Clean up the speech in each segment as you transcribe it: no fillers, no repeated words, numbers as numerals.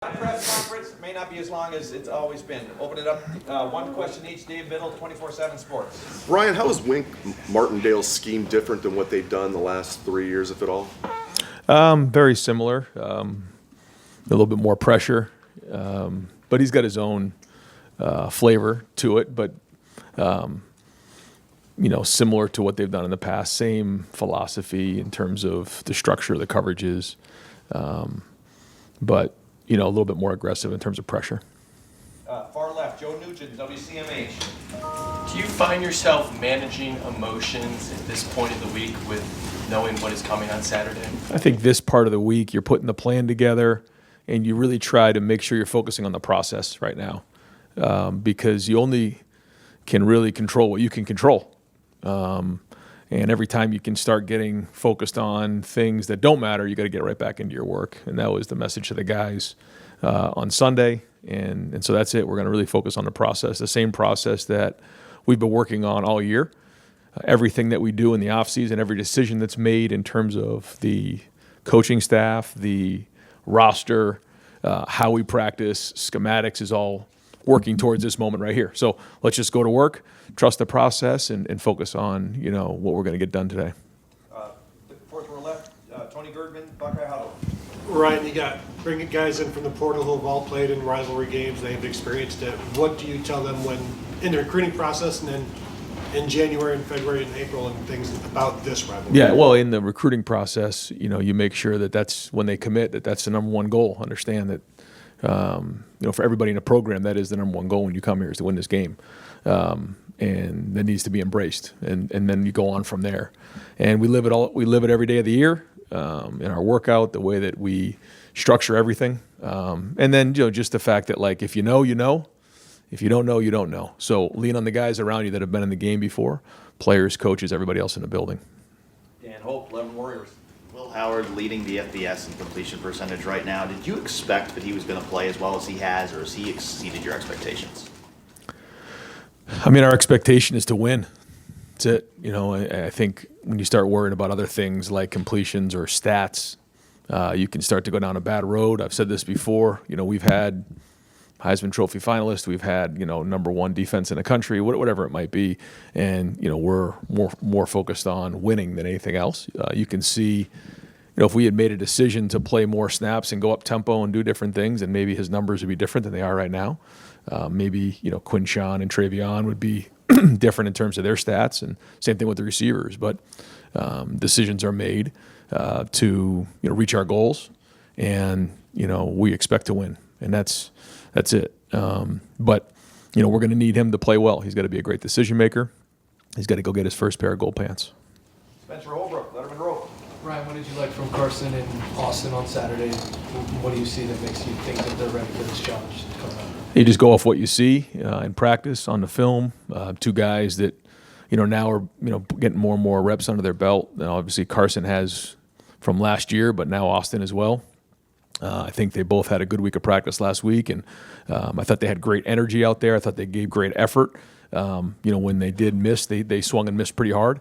Press conference may not be as long as it's always been. Open it up. One question each. Dave Biddle, 24/7 Sports. Ryan, how is Wink Martindale's scheme different than what they've done the last 3 years, if at all? Very similar. A little bit more pressure, but he's got his own flavor to it. But similar to what they've done in the past. Same philosophy in terms of the structure of the coverages, but a little bit more aggressive in terms of pressure. Far left, Joe Nugent, WCMH. Do you find yourself managing emotions at this point of the week with knowing what is coming on Saturday? I think this part of the week you're putting the plan together and you really try to make sure you're focusing on the process right now, because you only can really control what you can control. And every time you can start getting focused on things that don't matter, you got to get right back into your work. And that was the message to the guys on Sunday. And so that's it. We're going to really focus on the process, the same process that we've been working on all year. Everything that we do in the offseason, every decision that's made in terms of the coaching staff, the roster, how we practice, schematics is all working towards this moment right here. So let's just go to work, trust the process, and focus on what we're going to get done today. The fourth row left, Tony Girdman, Buckeye Huddle. Ryan, you got bringing guys in from the portal who have all played in rivalry games. They've experienced it. What do you tell them when in the recruiting process and then in January and February and April and things about this rivalry? Yeah, well, in the recruiting process, you make sure that that's when they commit, that's the number one goal. Understand that, for everybody in the program, that is the number one goal when you come here is to win this game. And that needs to be embraced. And then you go on from there. And we live it every day of the year, in our workout, the way that we structure everything. And then, just the fact that, like, if you know, you know. If you don't know, you don't know. So lean on the guys around you that have been in the game before, players, coaches, everybody else in the building. Dan Hope, 11 Warriors. Will Howard leading the FBS in completion percentage right now. Did you expect that he was going to play as well as he has, or has he exceeded your expectations? I mean, our expectation is to win. That's it. I think when you start worrying about other things like completions or stats, you can start to go down a bad road. I've said this before. We've had Heisman Trophy finalists. We've had, number one defense in the country, whatever it might be. And, we're more focused on winning than anything else. You can see, if we had made a decision to play more snaps and go up tempo and do different things, and maybe his numbers would be different than they are right now. Maybe, Quinshon and Travion would be different in terms of their stats, and same thing with the receivers. But decisions are made to, reach our goals, and, we expect to win. And that's it. But, we're going to need him to play well. He's got to be a great decision maker. He's got to go get his first pair of gold pants. Spencer Holbrook, Letterman Row. Ryan, what did you like from Carson and Austin on Saturday? What do you see that makes you think that they're ready for this challenge coming up? You just go off what you see in practice, on the film. Two guys that, now are, getting more and more reps under their belt. And obviously Carson has from last year, but now Austin as well. I think they both had a good week of practice last week, and I thought they had great energy out there. I thought they gave great effort. When they did miss, they swung and missed pretty hard,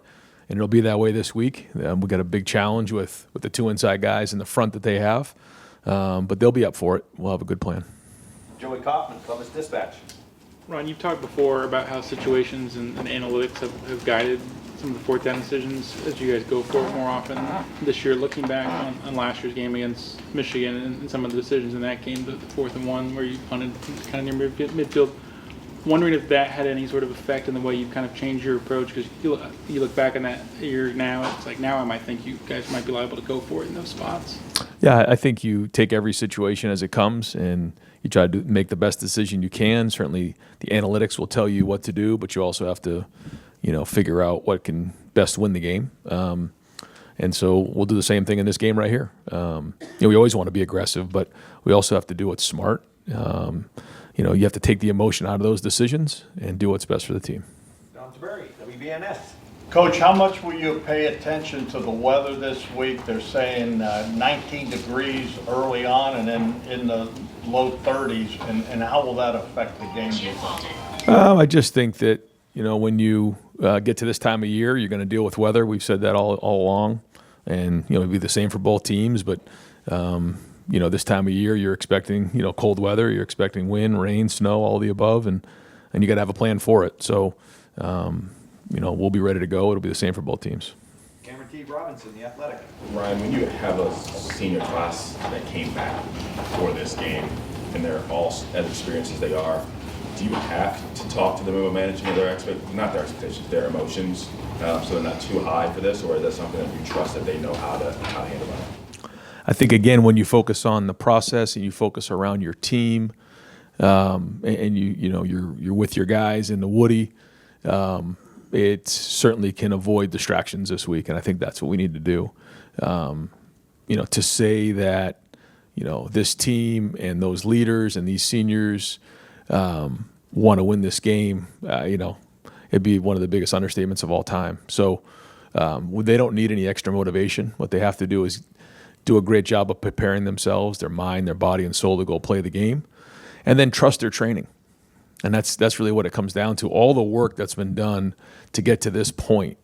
and it'll be that way this week. We got a big challenge with the two inside guys in the front that they have, but they'll be up for it. We'll have a good plan. Joey Kaufman, Columbus Dispatch. Ron, you've talked before about how situations and analytics have guided some of the fourth down decisions as you guys go for it more often this year. Looking back on last year's game against Michigan and some of the decisions in that game, the 4th and 1 where you punted kind of near midfield, wondering if that had any sort of effect in the way you've kind of changed your approach, because you look back on that year now, it's like now I might think you guys might be liable to go for it in those spots. Yeah, I think you take every situation as it comes and you try to make the best decision you can. Certainly the analytics will tell you what to do, but you also have to, figure out what can best win the game. And so we'll do the same thing in this game right here. We always want to be aggressive, but we also have to do what's smart. You have to take the emotion out of those decisions and do what's best for the team. Don Taberry, WBNS. Coach, how much will you pay attention to the weather this week? They're saying 19 degrees early on and then in the low 30s, and how will that affect the game? I just think that, when you get to this time of year, you're going to deal with weather. We've said that all along, and, it'll be the same for both teams. But, this time of year, you're expecting, cold weather, you're expecting wind, rain, snow, all the above, and you got to have a plan for it. So, we'll be ready to go. It'll be the same for both teams. Cameron T. Robinson, The Athletic. Ryan, when you have a senior class that came back for this game, and they're all as experienced as they are, do you have to talk to them about managing their expectations, their emotions, so they're not too high for this, or is that something that you trust that they know how to handle that? I think, again, when you focus on the process and you focus around your team, and you're with your guys in the Woody, it certainly can avoid distractions this week, and I think that's what we need to do. To say that this team and those leaders and these seniors want to win this game, it'd be one of the biggest understatements of all time. So they don't need any extra motivation. What they have to do is do a great job of preparing themselves, their mind, their body, and soul to go play the game, and then trust their training. And that's really what it comes down to. All the work that's been done to get to this point,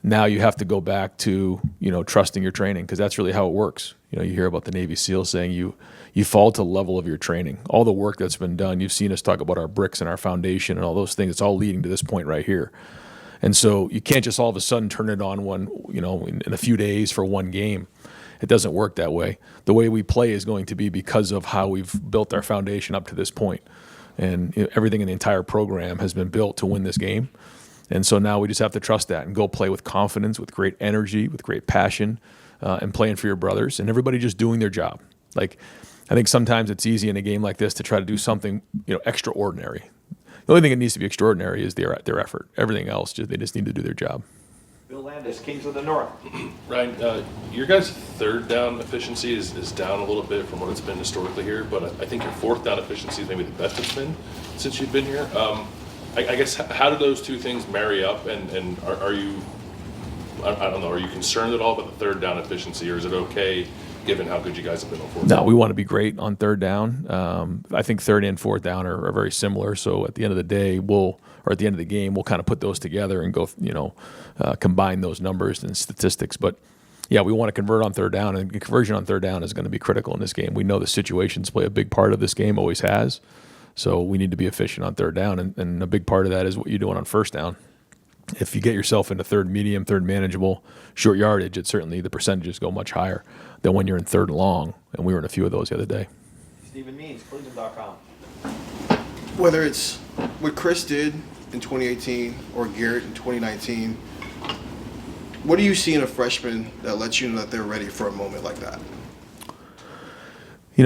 now you have to go back to, trusting your training, because that's really how it works. You hear about the Navy SEALs saying you fall to the level of your training. All the work that's been done, you've seen us talk about our bricks and our foundation and all those things. It's all leading to this point right here. And so you can't just all of a sudden turn it on in a few days for one game. It doesn't work that way. The way we play is going to be because of how we've built our foundation up to this point. And everything in the entire program has been built to win this game. And so now we just have to trust that and go play with confidence, with great energy, with great passion, and playing for your brothers, and everybody just doing their job. Like, I think sometimes it's easy in a game like this to try to do something, extraordinary. The only thing that needs to be extraordinary is their effort. Everything else, they just need to do their job. Bill Landis, Kings of the North. Ryan, your guys' third down efficiency is down a little bit from what it's been historically here, but I think your fourth down efficiency is maybe the best it's been since you've been here. I guess, how do those two things marry up, and are you, I don't know, are you concerned at all about the third down efficiency, or is it okay given how good you guys have been on fourth down? No, we want to be great on third down. I think third and fourth down are very similar, so at the end of the day, at the end of the game, we'll kind of put those together and go, combine those numbers and statistics. But yeah, we want to convert on third down, and conversion on third down is going to be critical in this game. We know the situations play a big part of this game, always has. So we need to be efficient on third down, and a big part of that is what you're doing on first down. If you get yourself into third medium, third manageable, short yardage, the percentages go much higher than when you're in third and long, and we were in a few of those the other day. Stephen Means, Cleveland.com. Whether it's what Chris did in 2018 or Garrett in 2019, what do you see in a freshman that lets you know that they're ready for a moment like that? You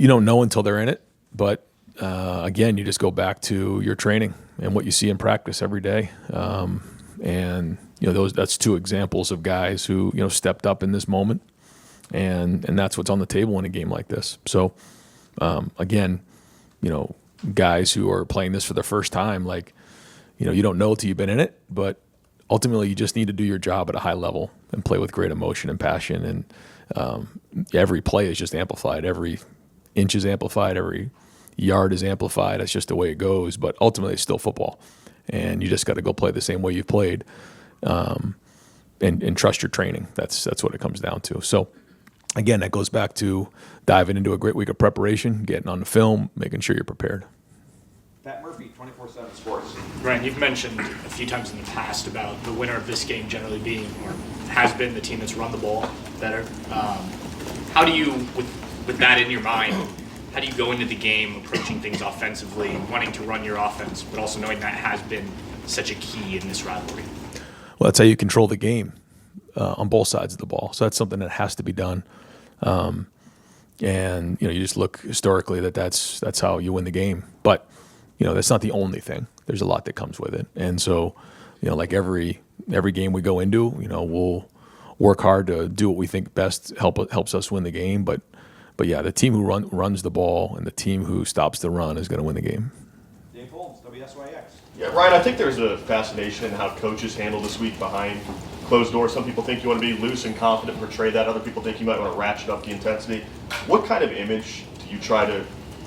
don't know until they're in it, but again, you just go back to your training and what you see in practice every day. And that's two examples of guys who stepped up in this moment, and that's what's on the table in a game like this. So again, guys who are playing this for the first time, you don't know till you've been in it, but ultimately you just need to do your job at a high level and play with great emotion and passion. And every play is just amplified. Every inch is amplified. Every yard is amplified. That's just the way it goes. But ultimately, it's still football, and you just got to go play the same way you've played, and trust your training. That's what it comes down to. So, again, that goes back to diving into a great week of preparation, getting on the film, making sure you're prepared. Pat Murphy, 24/7 Sports. Ryan, you've mentioned a few times in the past about the winner of this game generally being, or has been, the team that's run the ball better. How do you, with that in your mind, how do you go into the game approaching things offensively, wanting to run your offense, but also knowing that has been such a key in this rivalry? Well, that's how you control the game on both sides of the ball. So that's something that has to be done. And you just look historically that's how you win the game. But that's not the only thing. There's a lot that comes with it. And so, like every game we go into, we'll work hard to do what we think best helps us win the game. But yeah, the team who runs the ball and the team who stops the run is going to win the game. Dave Holmes, WSYX. Yeah, Ryan, I think there's a fascination in how coaches handle this week behind closed doors. Some people think you want to be loose and confident, portray that. Other people think you might want to ratchet up the intensity. What kind of image do you try to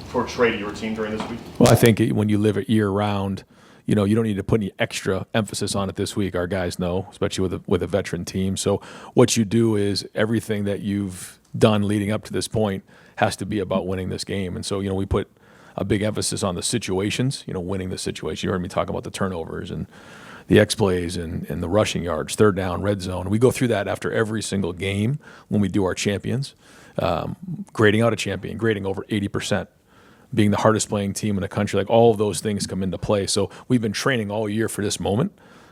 portray to your team during this week? Well, I think when you live it year round, you don't need to put any extra emphasis on it this week. Our guys know, especially with a veteran team. So what you do is everything that you've done leading up to this point has to be about winning this game. And so, we put a big emphasis on the situations, winning the situation. You heard me talk about the turnovers and the X-plays and the rushing yards, third down, red zone. We go through that after every single game when we do our champions. Grading out a champion, grading over 80%, being the hardest playing team in the country, like all of those things come into play. So we've been training all year for this moment,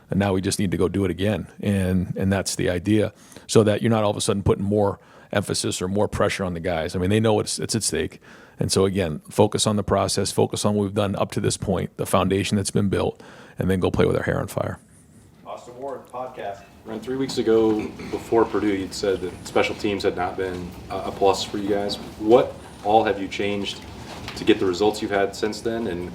and now we just need to go do it again. And that's the idea, so that you're not all of a sudden putting more emphasis or more pressure on the guys. I mean, they know it's at stake. And so again, focus on the process, focus on what we've done up to this point, the foundation that's been built, and then go play with our hair on fire. Austin Ward, podcast. Around 3 weeks ago, before Purdue, you'd said that special teams had not been a plus for you guys. What all have you changed to get the results you've had since then? And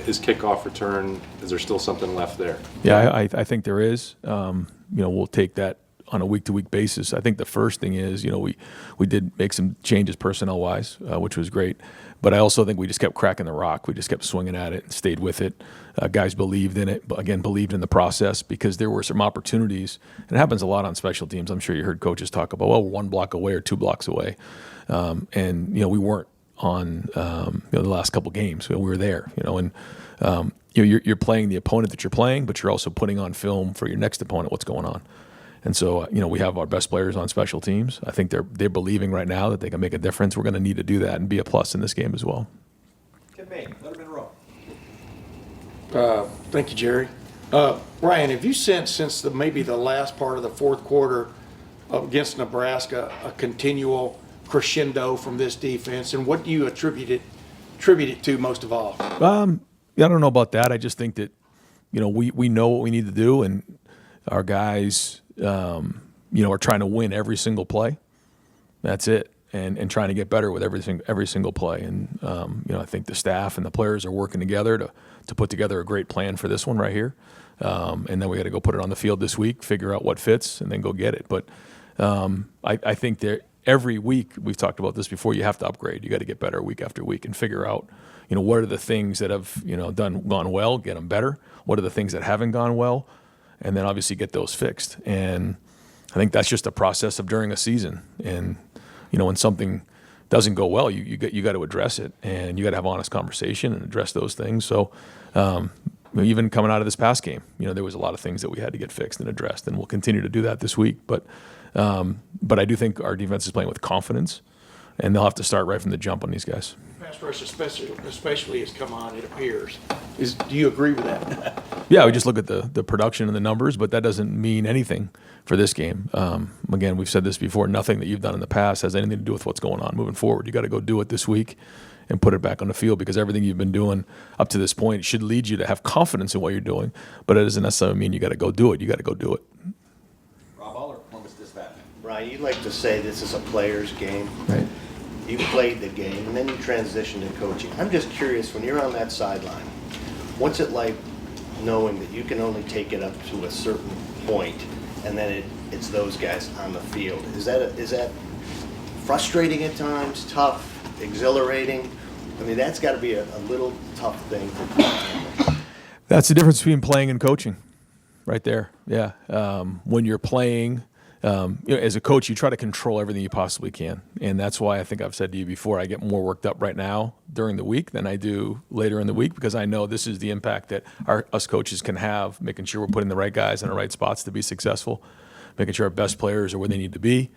is kickoff return, is there still something left there? Yeah, I think there is. We'll take that on a week-to-week basis. I think the first thing is, we did make some changes personnel-wise, which was great. But I also think we just kept cracking the rock. We just kept swinging at it and stayed with it. Guys believed in it, but again, believed in the process, because there were some opportunities. And it happens a lot on special teams. I'm sure you heard coaches talk about, well, we're 1 block away or 2 blocks away. We weren't on the last couple games. We were there, and you're playing the opponent that you're playing, but you're also putting on film for your next opponent what's going on. And so, we have our best players on special teams. I think they're believing right now that they can make a difference. We're going to need to do that and be a plus in this game as well. Tim May, Letterman Row. Thank you, Jerry. Ryan, have you sensed since maybe the last part of the fourth quarter against Nebraska a continual crescendo from this defense, and what do you attribute it to most of all? I don't know about that. I just think that we know what we need to do, and our guys are trying to win every single play. That's it, and trying to get better with every single play. And I think the staff and the players are working together to put together a great plan for this one right here. And then we got to go put it on the field this week, figure out what fits, and then go get it. But I think that every week, we've talked about this before, you have to upgrade. You got to get better week after week and figure out, what are the things that have gone well, get them better. What are the things that haven't gone well, and then obviously get those fixed. And I think that's just a process of during a season. And when something doesn't go well, you got to address it, and you got to have honest conversation and address those things. So even coming out of this past game, there was a lot of things that we had to get fixed and addressed, and we'll continue to do that this week. But I do think our defense is playing with confidence, and they'll have to start right from the jump on these guys. Pass rush especially has come on, it appears. Do you agree with that? Yeah, we just look at the production and the numbers, but that doesn't mean anything for this game. Again, we've said this before, nothing that you've done in the past has anything to do with what's going on moving forward. You got to go do it this week and put it back on the field, because everything you've been doing up to this point should lead you to have confidence in what you're doing, but it doesn't necessarily mean you got to go do it. You got to go do it. Rob Aller, Columbus Dispatch. Ryan, you like to say this is a player's game. Right. You played the game, and then you transitioned to coaching. I'm just curious, when you're on that sideline, what's it like knowing that you can only take it up to a certain point, and then it's those guys on the field? Is that frustrating at times, tough, exhilarating? I mean, that's got to be a little tough thing to handle. That's the difference between playing and coaching, right there. Yeah, when you're playing, as a coach, you try to control everything you possibly can, and that's why I think I've said to you before, I get more worked up right now during the week than I do later in the week, because I know this is the impact that us coaches can have, making sure we're putting the right guys in the right spots to be successful, making sure our best players are where they need to be,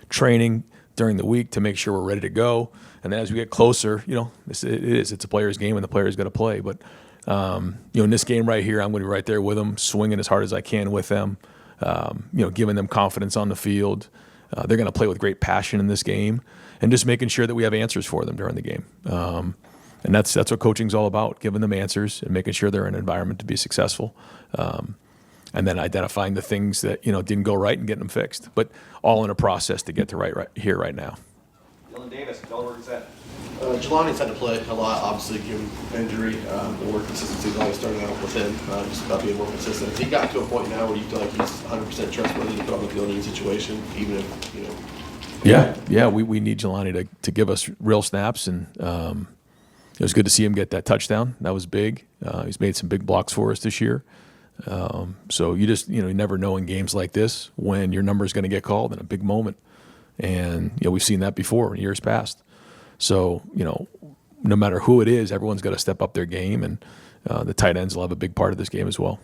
training during the week to make sure we're ready to go, and then as we get closer, it's a player's game, and the player's got to play. But in this game right here, I'm going to be right there with them, swinging as hard as I can with them. Giving them confidence on the field. They're going to play with great passion in this game, and just making sure that we have answers for them during the game. And that's what coaching's all about, giving them answers and making sure they're in an environment to be successful. And then identifying the things that didn't go right and getting them fixed. But all in a process to get to right here, right now. Dylan Davis, Delaware Gazette. Jelani's had to play a lot, obviously, given injury. The more consistency is always starting out with him, just about being more consistent. Has he got to a point now where you feel like he's 100% trustworthy to put on the field in any situation, even if, Yeah, we need Jelani to give us real snaps, and it was good to see him get that touchdown. That was big. He's made some big blocks for us this year. So you just, you never know in games like this when your number is going to get called in a big moment. And, we've seen that before in years past. So, no matter who it is, everyone's got to step up their game, and the tight ends will have a big part of this game as well.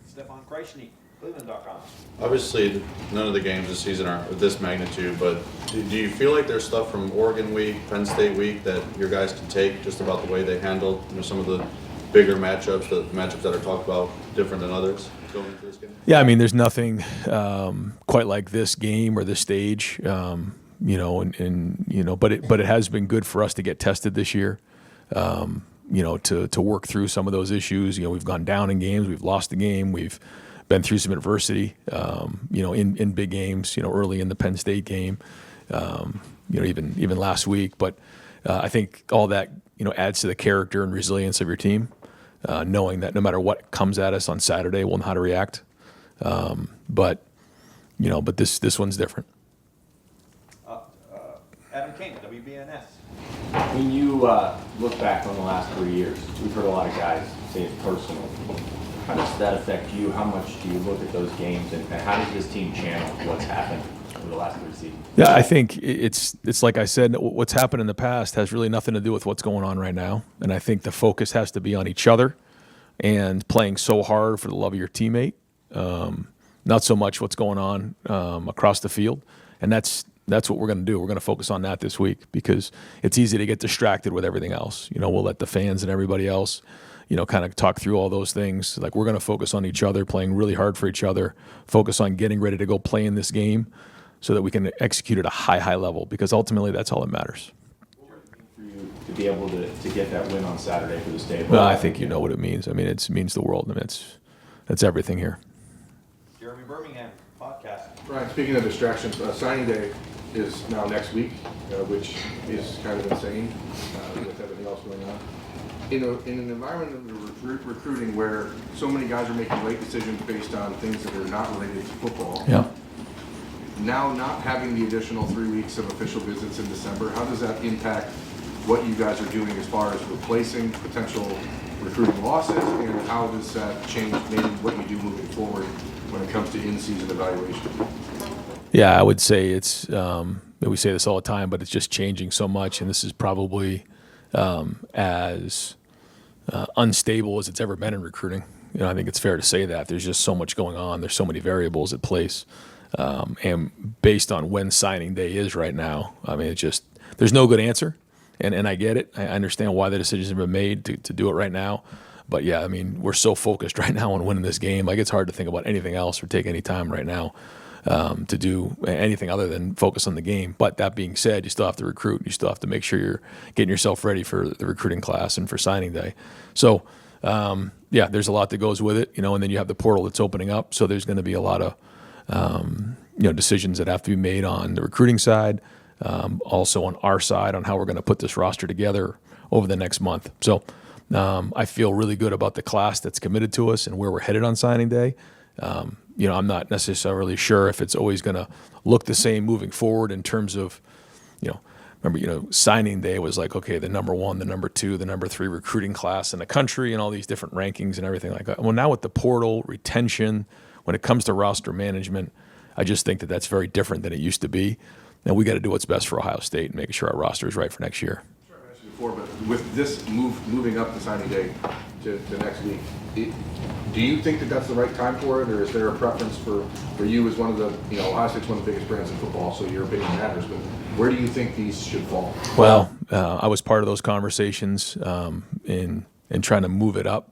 Stefan Kreisny, Cleveland.com. Obviously, none of the games this season are of this magnitude, but do you feel like there's stuff from Oregon week, Penn State week that your guys can take just about the way they handle some of the bigger matchups, the matchups that are talked about different than others going into this game? Yeah, I mean, there's nothing quite like this game or this stage, but it has been good for us to get tested this year, to work through some of those issues. We've gone down in games, we've lost the game, we've been through some adversity, in big games, early in the Penn State game, even last week. But I think all that, adds to the character and resilience of your team, knowing that no matter what comes at us on Saturday, we'll know how to react. But this one's different. Adam King, WBNS. When you look back on the last 3 years, we've heard a lot of guys say it's personal. How does that affect you? How much do you look at those games, and how does this team channel what's happened over the last 3 seasons? Yeah, I think it's like I said, what's happened in the past has really nothing to do with what's going on right now. And I think the focus has to be on each other and playing so hard for the love of your teammate, not so much what's going on across the field. And that's what we're going to do. We're going to focus on that this week because it's easy to get distracted with everything else. We'll let the fans and everybody else kind of talk through all those things. Like, we're going to focus on each other, playing really hard for each other, focus on getting ready to go play in this game so that we can execute at a high level, because ultimately that's all that matters. For you to be able to get that win on Saturday for the state? Well, I think you know what it means. I mean, it means the world. I mean, it's everything here. Jeremy Birmingham, podcast. Ryan, speaking of distractions, signing day is now next week, which is kind of insane with everything else going on. In an environment of recruiting where so many guys are making late decisions based on things that are not related to football, now not having the additional 3 weeks of official visits in December, how does that impact what you guys are doing as far as replacing potential recruiting losses, and how does that change maybe what you do moving forward when it comes to in-season evaluation? Yeah, I would say it's, we say this all the time, but it's just changing so much, and this is probably as unstable as it's ever been in recruiting. I think it's fair to say that. There's just so much going on. There's so many variables at place. And based on when signing day is right now, I mean, there's no good answer. And I get it. I understand why the decisions have been made to do it right now. But yeah, I mean, we're so focused right now on winning this game. Like, it's hard to think about anything else or take any time right now to do anything other than focus on the game. But that being said, you still have to recruit. You still have to make sure you're getting yourself ready for the recruiting class and for signing day. So, yeah, there's a lot that goes with it, and then you have the portal that's opening up. So there's going to be a lot of, decisions that have to be made on the recruiting side, also on our side on how we're going to put this roster together over the next month. So I feel really good about the class that's committed to us and where we're headed on signing day. I'm not necessarily sure if it's always going to look the same moving forward in terms of, remember, signing day was like, okay, the number 1, the number 2, the number 3 recruiting class in the country and all these different rankings and everything like that. Well, now with the portal, retention, when it comes to roster management, I just think that that's very different than it used to be. And we got to do what's best for Ohio State and make sure our roster is right for next year. Sure, I mentioned before, but with this moving up the signing day to next week, do you think that that's the right time for it, or is there a preference for you as one of the, Ohio State's one of the biggest brands in football, so your opinion matters, but where do you think these should fall? Well, I was part of those conversations in trying to move it up,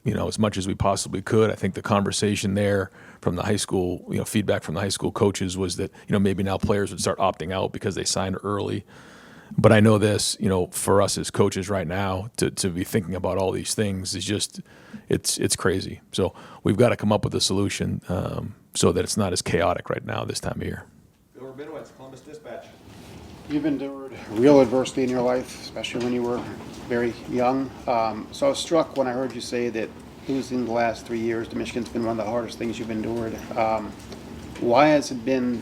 as much as we possibly could. I think the conversation there from the high school, feedback from the high school coaches was that, maybe now players would start opting out because they signed early. But I know this, for us as coaches right now, to be thinking about all these things is just, it's crazy. So we've got to come up with a solution so that it's not as chaotic right now this time of year. Bill Rabinowitz, Columbus Dispatch. You've endured real adversity in your life, especially when you were very young. So I was struck when I heard you say that losing the last 3 years to Michigan's been one of the hardest things you've endured. Why has it been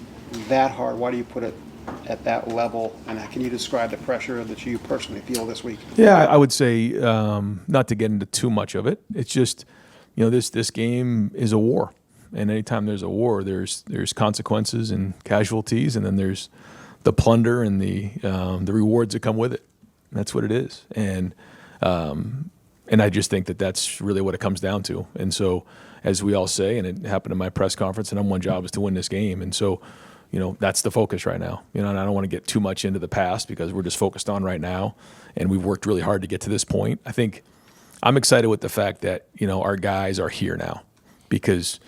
that hard? Why do you put it at that level? And can you describe the pressure that you personally feel this week? Yeah, I would say, not to get into too much of it, it's just, this game is a war. And anytime there's a war, there's consequences and casualties, and then there's plunder and the rewards that come with it. That's what it is, and I just think that that's really what it comes down to. And so, as we all say, and it happened in my press conference, the number one job is to win this game. And so, that's the focus right now. And I don't want to get too much into the past because we're just focused on right now, and we've worked really hard to get to this point. I think I'm excited with the fact that our guys are here now, because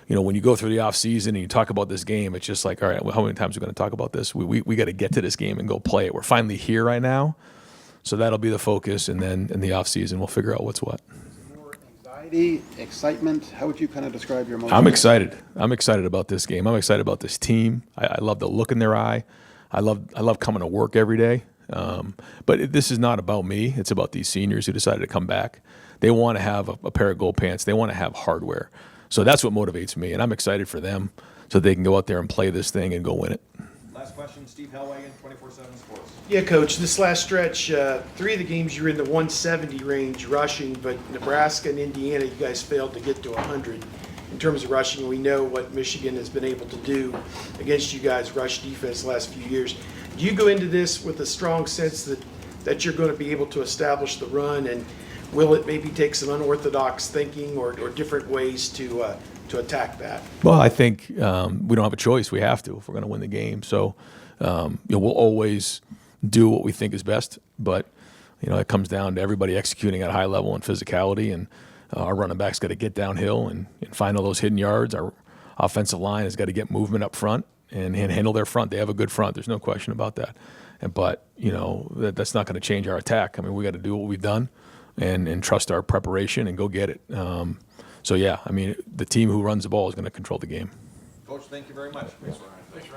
when you go through the off season and you talk about this game, it's just like, all right, well, how many times are we going to talk about this? We got to get to this game and go play it. We're finally here right now, so that'll be the focus. And then in the off season, we'll figure out what's what. More anxiety, excitement. How would you kind of describe your emotions? I'm excited. I'm excited about this game. I'm excited about this team. I love the look in their eye. I love coming to work every day. But this is not about me. It's about these seniors who decided to come back. They want to have a pair of gold pants. They want to have hardware. So that's what motivates me, and I'm excited for them so they can go out there and play this thing and go win it. Last question, Steve Hellwagen, 24/7 Sports. Yeah, Coach, this last stretch, 3 of the games you were in the 170 range rushing, but Nebraska and Indiana, you guys failed to get to 100 in terms of rushing. We know what Michigan has been able to do against you guys, rush defense the last few years. Do you go into this with a strong sense that you're going to be able to establish the run, and will it maybe take some unorthodox thinking or different ways to attack that? Well, I think we don't have a choice. We have to if we're going to win the game. So we'll always do what we think is best, but it comes down to everybody executing at a high level and physicality, and our running backs got to get downhill and find all those hidden yards. Our offensive line has got to get movement up front and handle their front. They have a good front. There's no question about that. But that's not going to change our attack. I mean, we got to do what we've done and trust our preparation and go get it. So yeah, I mean, the team who runs the ball is going to control the game. Coach, thank you very much. Thanks, Ryan.